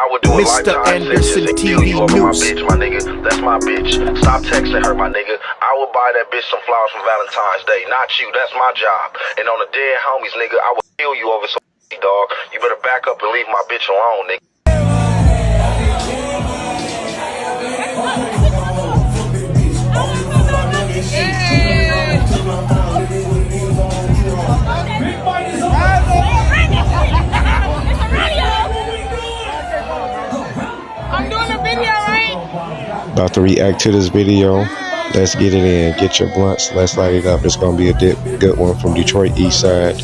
I would do a Mr. lifetime Anderson sentence and kill you TV over my News. bitch, my nigga. That's my bitch. Stop texting her, my nigga. I will buy that bitch some flowers for Valentine's Day. Not you. That's my job. And on the dead homies, nigga, I will kill you over some dog. You better back up and leave my bitch alone, nigga. I'm doing a video, right? About to react to this video. Let's get it in. Get your blunts. Let's light it up. It's going to be a good one from Detroit East Side.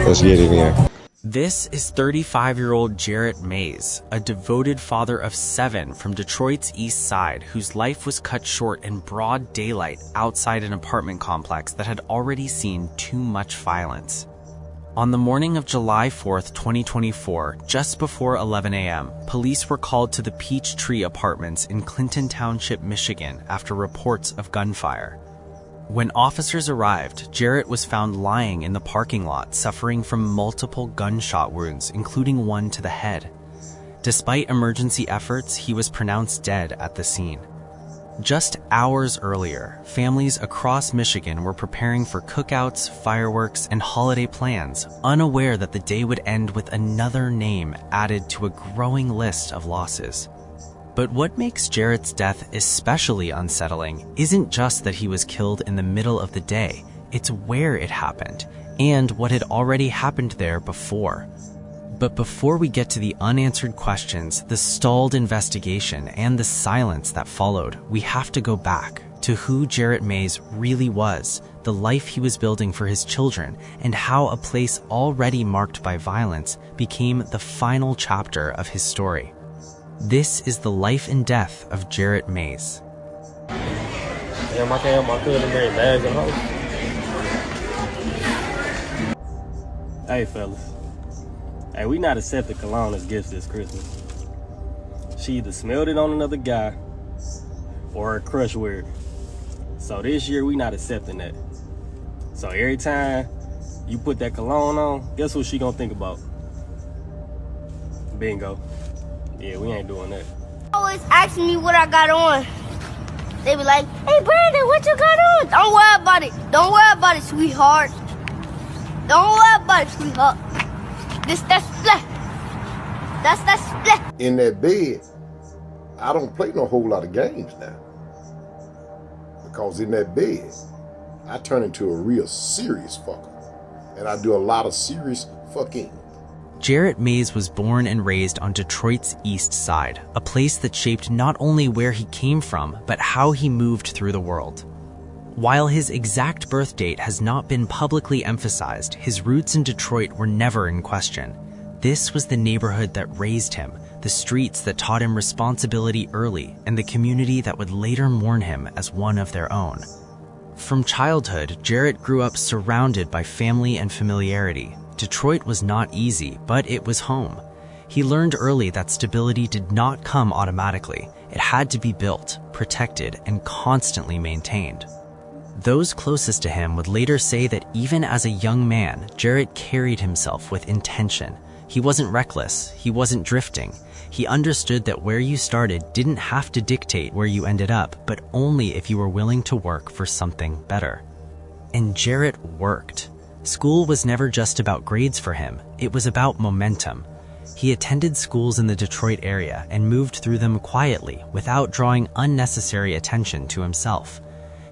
Let's get it in. This is 35-year-old Jarrett Mays, a devoted father of 7 from Detroit's East Side whose life was cut short in broad daylight outside an apartment complex that had already seen too much violence. On the morning of July 4th, 2024, just before 11 a.m., police were called to the Peachtree Apartments in Clinton Township, Michigan, after reports of gunfire. When officers arrived, Jarrett was found lying in the parking lot, suffering from multiple gunshot wounds, including one to the head. Despite emergency efforts, he was pronounced dead at the scene. Just hours earlier, families across Michigan were preparing for cookouts, fireworks, and holiday plans, unaware that the day would end with another name added to a growing list of losses. But what makes Jarrett's death especially unsettling isn't just that he was killed in the middle of the day, it's where it happened, and what had already happened there before. But before we get to the unanswered questions, the stalled investigation, and the silence that followed, we have to go back to who Jarrett Mays really was, the life he was building for his children, and how a place already marked by violence became the final chapter of his story. This is the life and death of Jarrett Mays. Damn, I can't help my cousin bring bags and hoes. Hey, fellas. Hey, we not accepting cologne as gifts this Christmas. She either smelled it on another guy or her crush wear it. So this year, we not accepting that. So every time you put that cologne on, guess what she gonna think about? Bingo. Yeah, we ain't doing that. Always asking me what I got on. They be like, hey, Brandon, what you got on? Don't worry about it. Don't worry about it, sweetheart. Don't worry about it, sweetheart. That's split. That's split. In that bed, I don't play no whole lot of games now. Because in that bed, I turn into a real serious fucker. And I do a lot of serious fucking. Jarrett Mays was born and raised on Detroit's East Side, a place that shaped not only where he came from, but how he moved through the world. While his exact birth date has not been publicly emphasized, his roots in Detroit were never in question. This was the neighborhood that raised him, the streets that taught him responsibility early, and the community that would later mourn him as one of their own. From childhood, Jarrett grew up surrounded by family and familiarity. Detroit was not easy, but it was home. He learned early that stability did not come automatically. It had to be built, protected, and constantly maintained. Those closest to him would later say that even as a young man, Jarrett carried himself with intention. He wasn't reckless, he wasn't drifting. He understood that where you started didn't have to dictate where you ended up, but only if you were willing to work for something better. And Jarrett worked. School was never just about grades for him, it was about momentum. He attended schools in the Detroit area and moved through them quietly without drawing unnecessary attention to himself.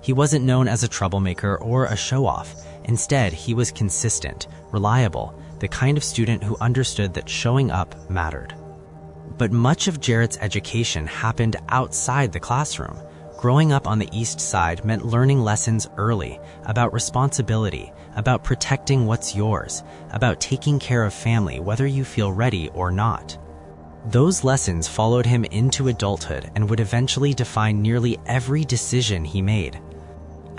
He wasn't known as a troublemaker or a show-off. Instead, he was consistent, reliable, the kind of student who understood that showing up mattered. But much of Jarrett's education happened outside the classroom. Growing up on the East Side meant learning lessons early about responsibility, about protecting what's yours, about taking care of family whether you feel ready or not. Those lessons followed him into adulthood and would eventually define nearly every decision he made.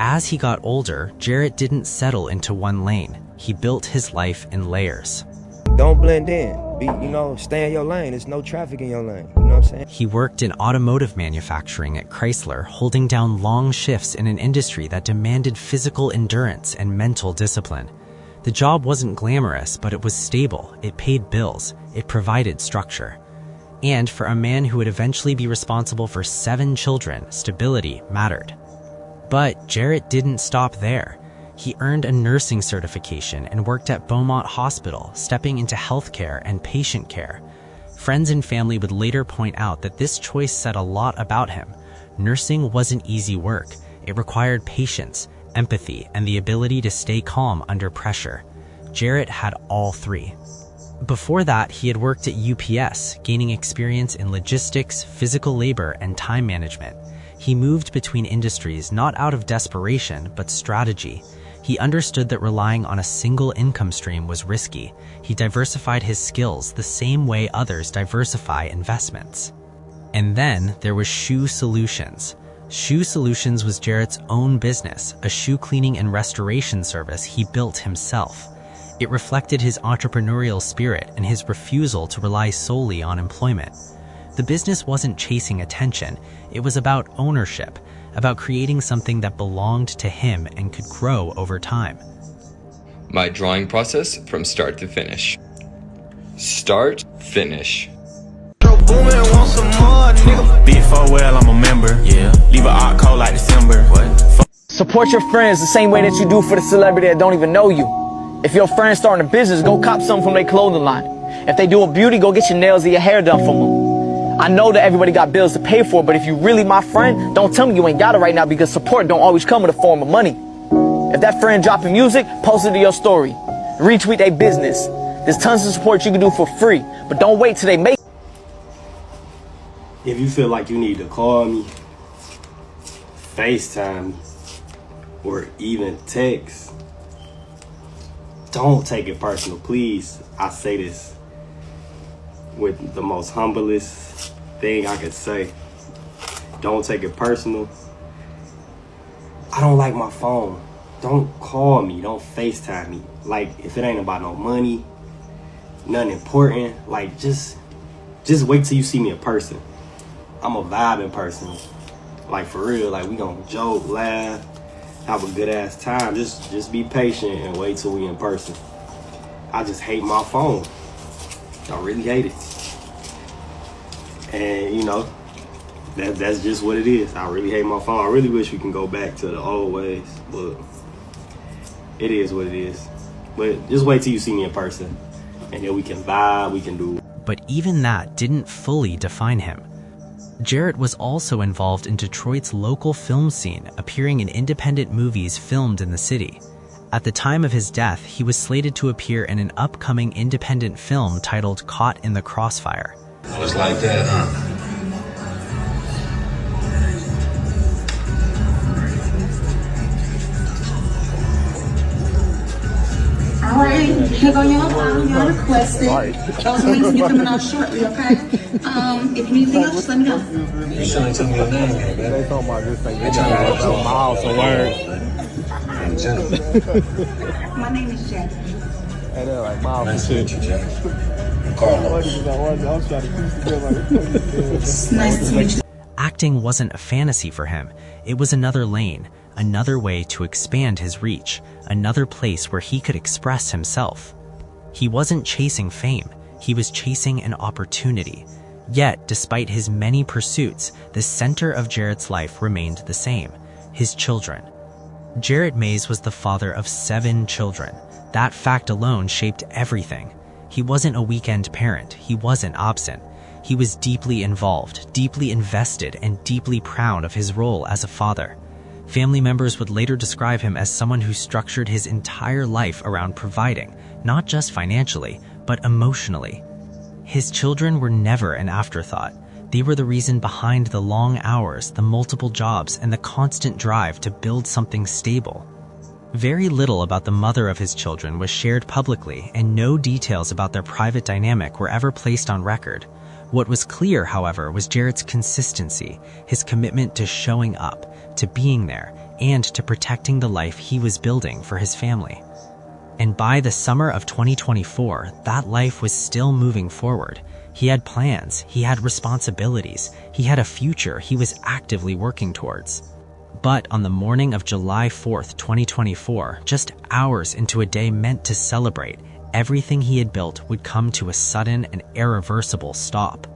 As he got older, Jarrett didn't settle into one lane. He built his life in layers. Don't blend in. Stay in your lane. There's no traffic in your lane. You know what I'm saying? He worked in automotive manufacturing at Chrysler, holding down long shifts in an industry that demanded physical endurance and mental discipline. The job wasn't glamorous, but it was stable. It paid bills. It provided structure. And for a man who would eventually be responsible for 7 children, stability mattered. But Jarrett didn't stop there. He earned a nursing certification and worked at Beaumont Hospital, stepping into healthcare and patient care. Friends and family would later point out that this choice said a lot about him. Nursing wasn't easy work. It required patience, empathy, and the ability to stay calm under pressure. Jarrett had all 3. Before that, he had worked at UPS, gaining experience in logistics, physical labor, and time management. He moved between industries not out of desperation, but strategy. He understood that relying on a single income stream was risky. He diversified his skills the same way others diversify investments. And then there was Shoe Solutions. Shoe Solutions was Jarrett's own business, a shoe cleaning and restoration service he built himself. It reflected his entrepreneurial spirit and his refusal to rely solely on employment. The business wasn't chasing attention. It was about ownership, about creating something that belonged to him and could grow over time. My drawing process from start to finish. Start, finish. Big 4 well, I'm a member. Yeah. Leave a art code like December. What? Support your friends the same way that you do for the celebrity that don't even know you. If your friend's starting a business, go cop something from their clothing line. If they do a beauty, go get your nails or your hair done from them. I know that everybody got bills to pay for, but if you really my friend, don't tell me you ain't got it right now, because support don't always come in the form of money. If that friend dropping music, post it to your story. Retweet their business. There's tons of support you can do for free, but don't wait till they make. If you feel like you need to call me, FaceTime me, or even text, don't take it personal, please. I say this with the most humblest thing I could say. Don't take it personal. I don't like my phone. Don't call me, don't FaceTime me. Like, if it ain't about no money, nothing important, like, just wait till you see me in person. I'm a vibing person. Like, for real, like, we gonna joke, laugh, have a good ass time. Just be patient and wait till we in person. I just hate my phone. I really hate it. And you know, that's just what it is. I really hate my phone. I really wish we can go back to the old ways, but it is what it is. But just wait till you see me in person, and then we can vibe, we can do. But even that didn't fully define him. Jarrett was also involved in Detroit's local film scene, appearing in independent movies filmed in the city. At the time of his death, he was slated to appear in an upcoming independent film titled Caught in the Crossfire. Just like that, huh? All right, here go your file. You're requested. Those links will be coming out shortly, okay? If you need anything else, just let me know. You still ain't telling me your name yet, man. They talking about this thing. They talking about miles of words. My name is Jack. Hey, they're like miles Nice to meet you, Jack. It's nice to meet you. Acting wasn't a fantasy for him. It was another lane, another way to expand his reach, another place where he could express himself. He wasn't chasing fame. He was chasing an opportunity. Yet, despite his many pursuits, the center of Jarrett's life remained the same: his children. Jarrett Mays was the father of 7 children. That fact alone shaped everything. He wasn't a weekend parent. He wasn't absent. He was deeply involved, deeply invested, and deeply proud of his role as a father. Family members would later describe him as someone who structured his entire life around providing, not just financially, but emotionally. His children were never an afterthought. They were the reason behind the long hours, the multiple jobs, and the constant drive to build something stable. Very little about the mother of his children was shared publicly, and no details about their private dynamic were ever placed on record. What was clear, however, was Jarrett's consistency, his commitment to showing up, to being there, and to protecting the life he was building for his family. And by the summer of 2024, that life was still moving forward. He had plans, he had responsibilities, he had a future he was actively working towards. But on the morning of July 4th, 2024, just hours into a day meant to celebrate, everything he had built would come to a sudden and irreversible stop.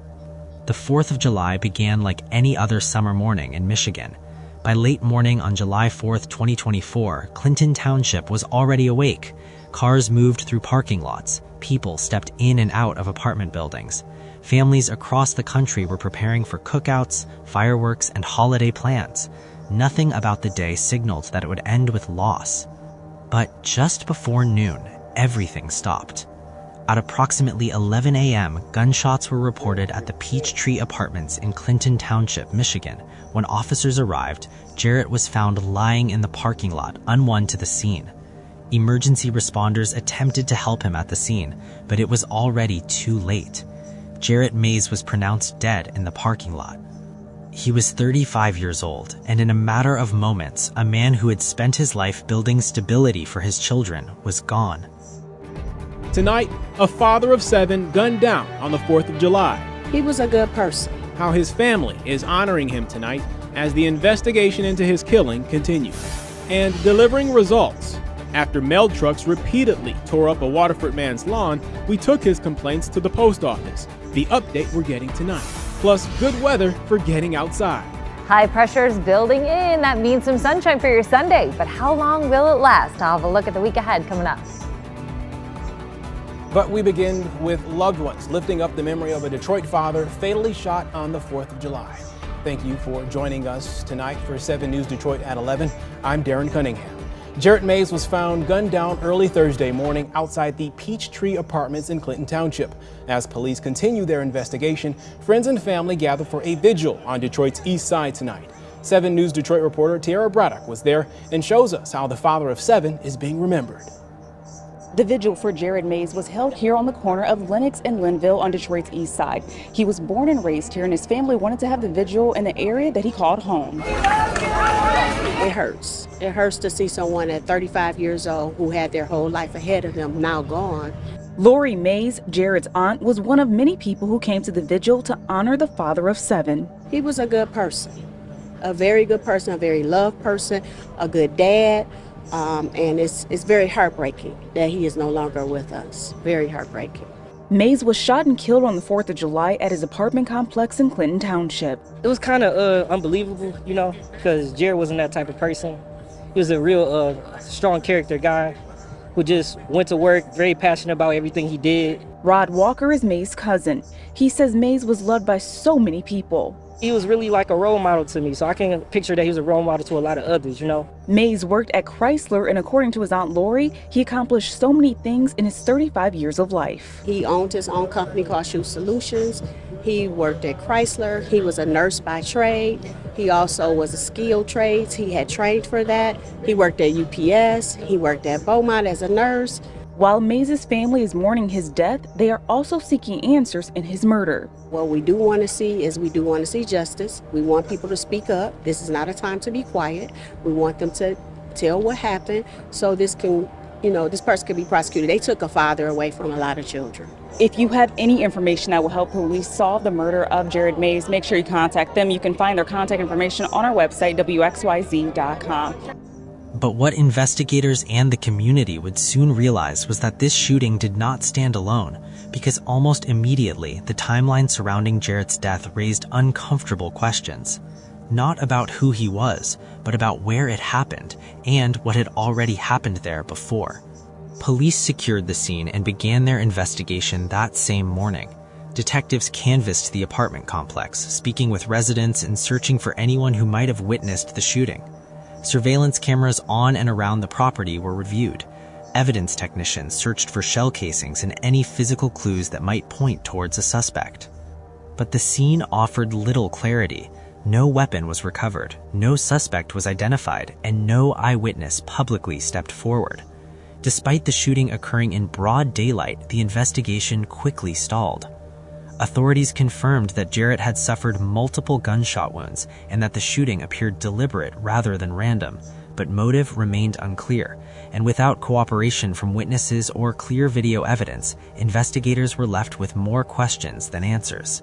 The 4th of July began like any other summer morning in Michigan. By late morning on July 4th, 2024, Clinton Township was already awake. Cars moved through parking lots. People stepped in and out of apartment buildings. Families across the country were preparing for cookouts, fireworks, and holiday plans. Nothing about the day signaled that it would end with loss. But just before noon, everything stopped. At approximately 11 a.m., gunshots were reported at the Peachtree Apartments in Clinton Township, Michigan. When officers arrived, Jarrett was found lying in the parking lot, unwon to the scene. Emergency responders attempted to help him at the scene, but it was already too late. Jarrett Mays was pronounced dead in the parking lot. He was 35 years old, and in a matter of moments, a man who had spent his life building stability for his children was gone. Tonight, a father of 7 gunned down on the 4th of July. He was a good person. How his family is honoring him tonight as the investigation into his killing continues. And delivering results. After mail trucks repeatedly tore up a Waterford man's lawn, we took his complaints to the post office. The update we're getting tonight. Plus, good weather for getting outside. High pressure is building in. That means some sunshine for your Sunday. But how long will it last? I'll have a look at the week ahead coming up. But we begin with loved ones lifting up the memory of a Detroit father fatally shot on the 4th of July. Thank you for joining us tonight for 7 News Detroit at 11. I'm Darren Cunningham. Jarrett Mays was found gunned down early Thursday morning outside the Peachtree Apartments in Clinton Township. As police continue their investigation, friends and family gather for a vigil on Detroit's east side tonight. 7 News Detroit reporter Tiara Braddock was there and shows us how the father of 7 is being remembered. The vigil for Jarrett Mays was held here on the corner of Lenox and Linville on Detroit's east side. He was born and raised here, and his family wanted to have the vigil in the area that he called home. It hurts. It hurts to see someone at 35 years old who had their whole life ahead of them now gone. Lori Mays, Jarrett's aunt, was one of many people who came to the vigil to honor the father of 7. He was a good person, a very good person, a very loved person, a good dad. And it's very heartbreaking that he is no longer with us. Very heartbreaking. Mays was shot and killed on the 4th of July at his apartment complex in Clinton Township. It was kind of unbelievable, you know, because Jared wasn't that type of person. He was a real strong character guy who just went to work, very passionate about everything he did. Rod Walker is Mays' cousin. He says Mays was loved by so many people. He was really like a role model to me, so I can picture that he was a role model to a lot of others, you know. Mays worked at Chrysler, and according to his aunt Lori, he accomplished so many things in his 35 years of life. He owned his own company called Shoe Solutions. He worked at Chrysler. He was a nurse by trade. He also was a skilled trades. He had trained for that. He worked at UPS. He worked at Beaumont as a nurse. While Mays' family is mourning his death, they are also seeking answers in his murder. What we do want to see is we do want to see justice. We want people to speak up. This is not a time to be quiet. We want them to tell what happened so this can, this person can be prosecuted. They took a father away from a lot of children. If you have any information that will help police solve the murder of Jarrett Mays, make sure you contact them. You can find their contact information on our website, wxyz.com. But what investigators and the community would soon realize was that this shooting did not stand alone, because almost immediately the timeline surrounding Jarrett's death raised uncomfortable questions. Not about who he was, but about where it happened and what had already happened there before. Police secured the scene and began their investigation that same morning. Detectives canvassed the apartment complex, speaking with residents and searching for anyone who might have witnessed the shooting. Surveillance cameras on and around the property were reviewed. Evidence technicians searched for shell casings and any physical clues that might point towards a suspect. But the scene offered little clarity. No weapon was recovered, no suspect was identified, and no eyewitness publicly stepped forward. Despite the shooting occurring in broad daylight, the investigation quickly stalled. Authorities confirmed that Jarrett had suffered multiple gunshot wounds and that the shooting appeared deliberate rather than random, but motive remained unclear, and without cooperation from witnesses or clear video evidence, investigators were left with more questions than answers.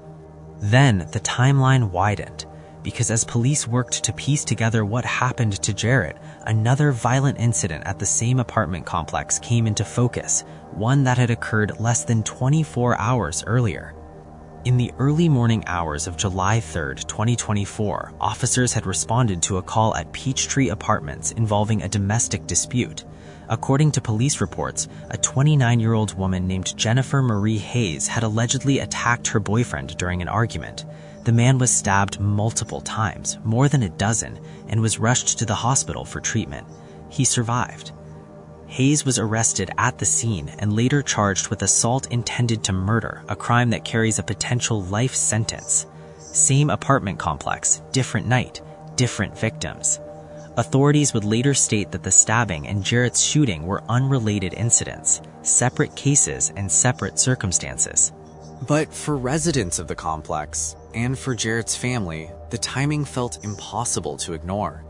Then the timeline widened, because as police worked to piece together what happened to Jarrett, another violent incident at the same apartment complex came into focus, one that had occurred less than 24 hours earlier. In the early morning hours of July 3, 2024, officers had responded to a call at Peachtree Apartments involving a domestic dispute. According to police reports, a 29-year-old woman named Jennifer Marie Hayes had allegedly attacked her boyfriend during an argument. The man was stabbed multiple times, more than a dozen, and was rushed to the hospital for treatment. He survived. Hayes was arrested at the scene and later charged with assault intended to murder, a crime that carries a potential life sentence. Same apartment complex, different night, different victims. Authorities would later state that the stabbing and Jarrett's shooting were unrelated incidents, separate cases and separate circumstances. But for residents of the complex, and for Jarrett's family, the timing felt impossible to ignore.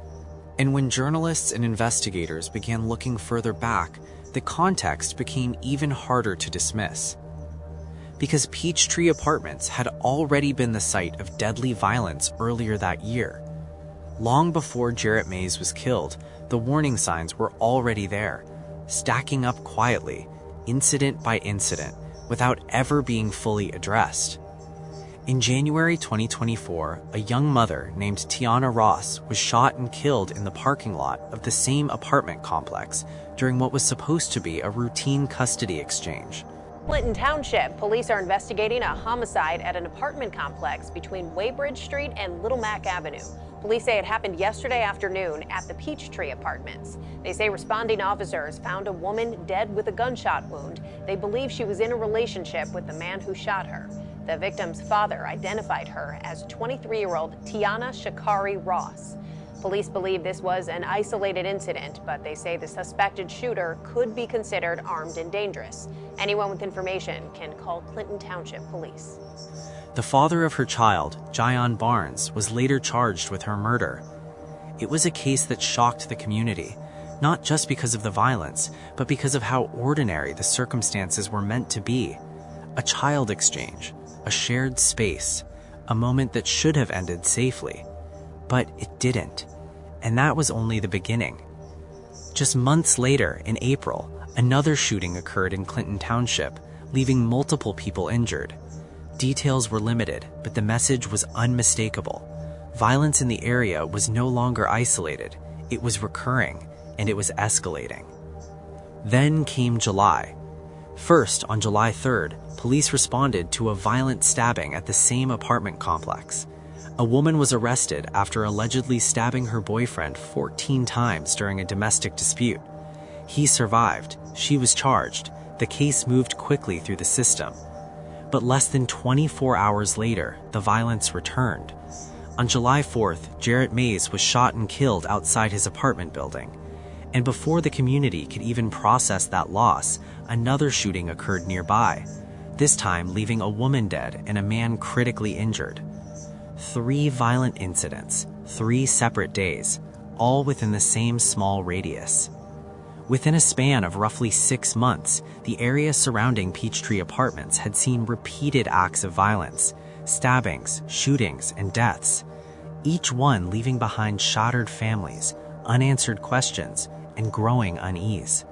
And when journalists and investigators began looking further back, the context became even harder to dismiss. Because Peachtree Apartments had already been the site of deadly violence earlier that year. Long before Jarrett Mays was killed, the warning signs were already there, stacking up quietly, incident by incident, without ever being fully addressed. In January 2024, a young mother named Tiana Ross was shot and killed in the parking lot of the same apartment complex during what was supposed to be a routine custody exchange. Clinton Township police are investigating a homicide at an apartment complex between Weybridge Street and Little Mac Avenue. Police say it happened yesterday afternoon at the Peachtree Apartments. They say responding officers found a woman dead with a gunshot wound. They believe she was in a relationship with the man who shot her. The victim's father identified her as 23-year-old Tiana Shakari Ross. Police believe this was an isolated incident, but they say the suspected shooter could be considered armed and dangerous. Anyone with information can call Clinton Township Police. The father of her child, Jayon Barnes, was later charged with her murder. It was a case that shocked the community, not just because of the violence, but because of how ordinary the circumstances were meant to be. A child exchange, a shared space, a moment that should have ended safely. But it didn't, and that was only the beginning. Just months later, in April, another shooting occurred in Clinton Township, leaving multiple people injured. Details were limited, but the message was unmistakable. Violence in the area was no longer isolated, it was recurring, and it was escalating. Then came July. First, on July 3rd, police responded to a violent stabbing at the same apartment complex. A woman was arrested after allegedly stabbing her boyfriend 14 times during a domestic dispute. He survived, she was charged, the case moved quickly through the system. But less than 24 hours later, the violence returned. On July 4th, Jarrett Mays was shot and killed outside his apartment building. And before the community could even process that loss, another shooting occurred nearby, this time leaving a woman dead and a man critically injured. 3 violent incidents, 3 separate days, all within the same small radius. Within a span of roughly 6 months, the area surrounding Peachtree Apartments had seen repeated acts of violence, stabbings, shootings, and deaths, each one leaving behind shattered families, unanswered questions, and growing unease.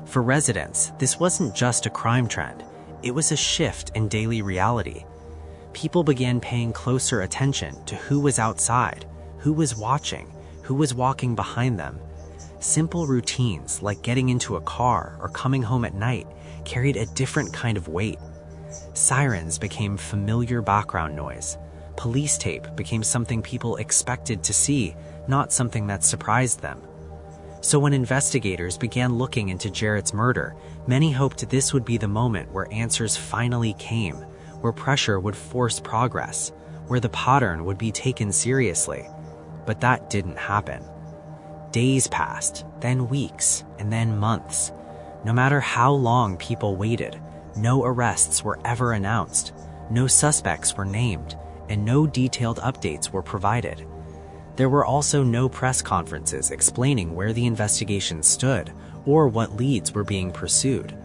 For residents, this wasn't just a crime trend, it was a shift in daily reality. People began paying closer attention to who was outside, who was watching, who was walking behind them. Simple routines like getting into a car or coming home at night carried a different kind of weight. Sirens became familiar background noise. Police tape became something people expected to see, not something that surprised them. So when investigators began looking into Jarrett's murder, many hoped this would be the moment where answers finally came, where pressure would force progress, where the pattern would be taken seriously. But that didn't happen. Days passed, then weeks, and then months. No matter how long people waited, no arrests were ever announced, no suspects were named, and no detailed updates were provided. There were also no press conferences explaining where the investigation stood or what leads were being pursued.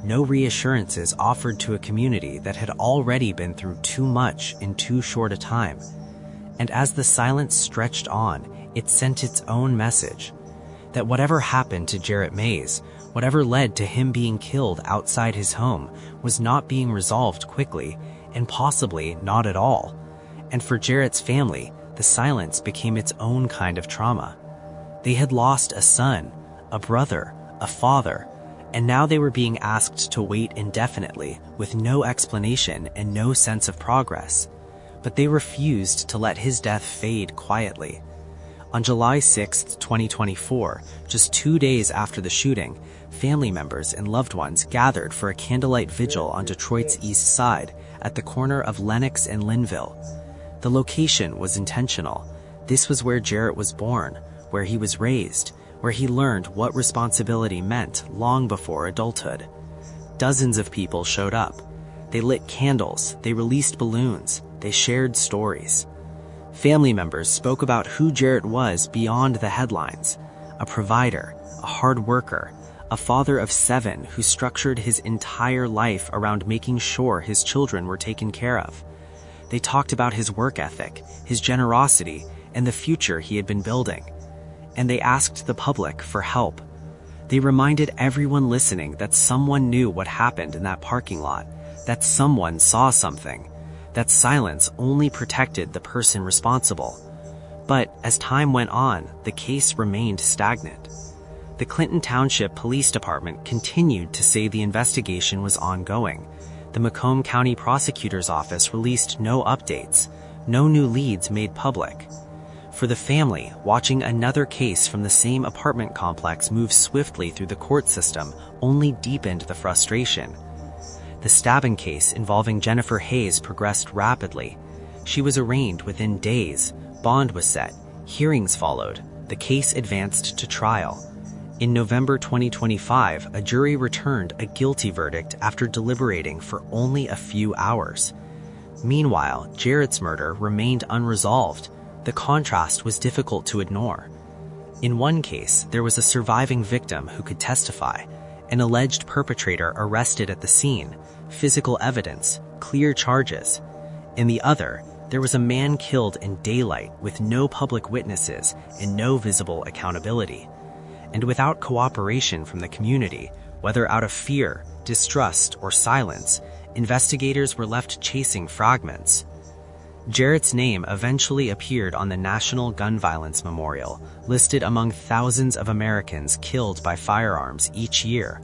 No reassurances offered to a community that had already been through too much in too short a time. And as the silence stretched on, it sent its own message, that whatever happened to Jarrett Mays, whatever led to him being killed outside his home, was not being resolved quickly, and possibly not at all. And for Jarrett's family, the silence became its own kind of trauma. They had lost a son, a brother, a father, and now they were being asked to wait indefinitely with no explanation and no sense of progress. But they refused to let his death fade quietly. On July 6, 2024, just 2 days after the shooting, family members and loved ones gathered for a candlelight vigil on Detroit's east side at the corner of Lenox and Linville. The location was intentional. This was where Jarrett was born, where he was raised, where he learned what responsibility meant long before adulthood. Dozens of people showed up. They lit candles, they released balloons, they shared stories. Family members spoke about who Jarrett was beyond the headlines: a provider, a hard worker, a father of 7 who structured his entire life around making sure his children were taken care of. They talked about his work ethic, his generosity, and the future he had been building. And they asked the public for help. They reminded everyone listening that someone knew what happened in that parking lot, that someone saw something, that silence only protected the person responsible. But as time went on, the case remained stagnant. The Clinton Township Police Department continued to say the investigation was ongoing. The Macomb County Prosecutor's Office released no updates, no new leads made public. For the family, watching another case from the same apartment complex move swiftly through the court system only deepened the frustration. The stabbing case involving Jennifer Hayes progressed rapidly. She was arraigned within days, bond was set, hearings followed, the case advanced to trial. In November 2025, a jury returned a guilty verdict after deliberating for only a few hours. Meanwhile, Jarrett's murder remained unresolved. The contrast was difficult to ignore. In one case, there was a surviving victim who could testify, an alleged perpetrator arrested at the scene, physical evidence, clear charges. In the other, there was a man killed in daylight with no public witnesses and no visible accountability. And without cooperation from the community, whether out of fear, distrust, or silence, investigators were left chasing fragments. Jarrett's name eventually appeared on the National Gun Violence Memorial, listed among thousands of Americans killed by firearms each year.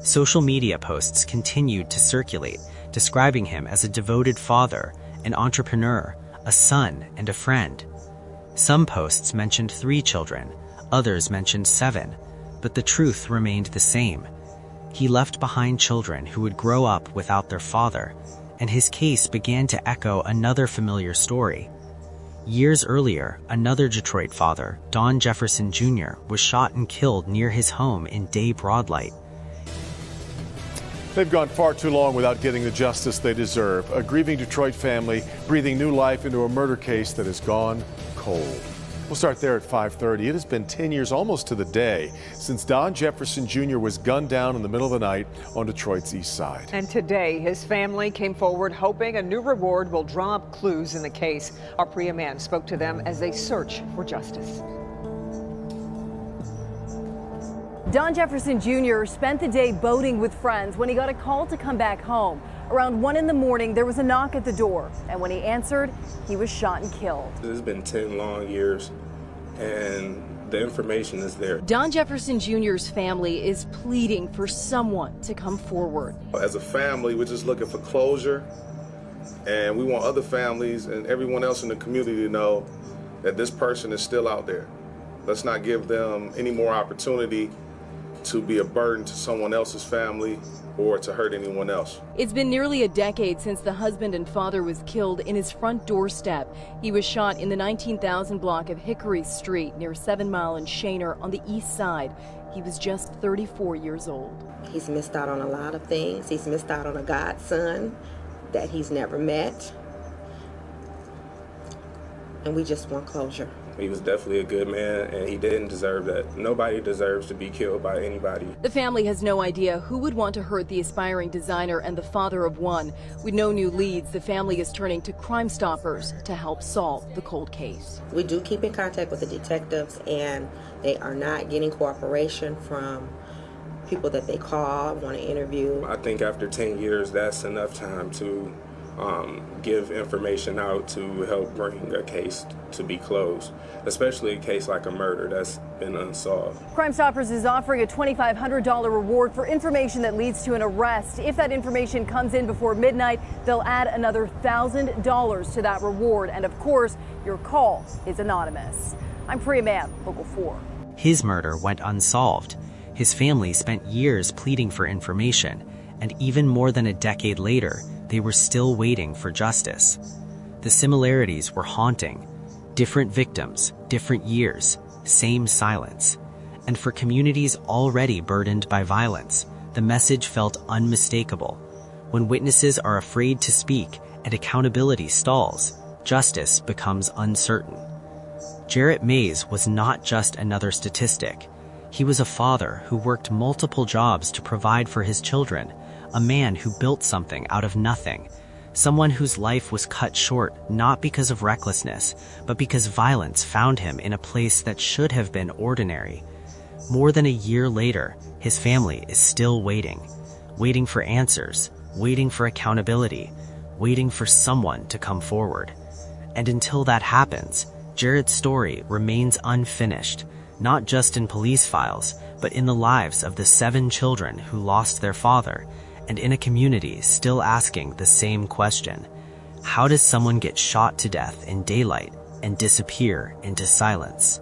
Social media posts continued to circulate, describing him as a devoted father, an entrepreneur, a son, and a friend. Some posts mentioned 3 children, others mentioned 7, but the truth remained the same. He left behind children who would grow up without their father, and his case began to echo another familiar story. Years earlier, another Detroit father, Don Jefferson Jr., was shot and killed near his home in day broad light. They've gone far too long without getting the justice they deserve. A grieving Detroit family breathing new life into a murder case that has gone cold. We'll start there at 5:30. It has been 10 years, almost to the day, since Don Jefferson Jr. was gunned down in the middle of the night on Detroit's east side. And today, his family came forward hoping a new reward will draw up clues in the case. Our Priya Mann spoke to them as they search for justice. Don Jefferson Jr. spent the day boating with friends when he got a call to come back home. Around 1 in the morning, there was a knock at the door, and when he answered, he was shot and killed. It's been 10 long years, and the information is there. Don Jefferson Jr.'s family is pleading for someone to come forward. As a family, we're just looking for closure, and we want other families and everyone else in the community to know that this person is still out there. Let's not give them any more opportunity to be a burden to someone else's family or to hurt anyone else. It's been nearly a decade since the husband and father was killed in his front doorstep. He was shot in the 19,000 block of Hickory Street near 7 Mile and Shaner on the east side. He was just 34 years old. He's missed out on a lot of things. He's missed out on a godson that he's never met. And we just want closure. He was definitely a good man, and he didn't deserve that. Nobody deserves to be killed by anybody. The family has no idea who would want to hurt the aspiring designer and the father of one. With no new leads, the family is turning to Crime Stoppers to help solve the cold case. We do keep in contact with the detectives, and they are not getting cooperation from people that they call, want to interview. I think after 10 years, that's enough time to give information out to help bring a case to be closed, especially a case like a murder that's been unsolved. Crime Stoppers is offering a $2,500 reward for information that leads to an arrest. If that information comes in before midnight, they'll add another $1,000 to that reward. And of course, your call is anonymous. I'm Priya Mann, Local 4. His murder went unsolved. His family spent years pleading for information, and even more than a decade later, they were still waiting for justice. The similarities were haunting. Different victims, different years, same silence. And for communities already burdened by violence, the message felt unmistakable. When witnesses are afraid to speak and accountability stalls, justice becomes uncertain. Jarrett Mays was not just another statistic. He was a father who worked multiple jobs to provide for his children, a man who built something out of nothing, someone whose life was cut short not because of recklessness, but because violence found him in a place that should have been ordinary. More than a year later, his family is still waiting for answers, waiting for accountability, waiting for someone to come forward. And until that happens, Jarrett's story remains unfinished, not just in police files, but in the lives of the 7 children who lost their father, and in a community still asking the same question: how does someone get shot to death in daylight and disappear into silence?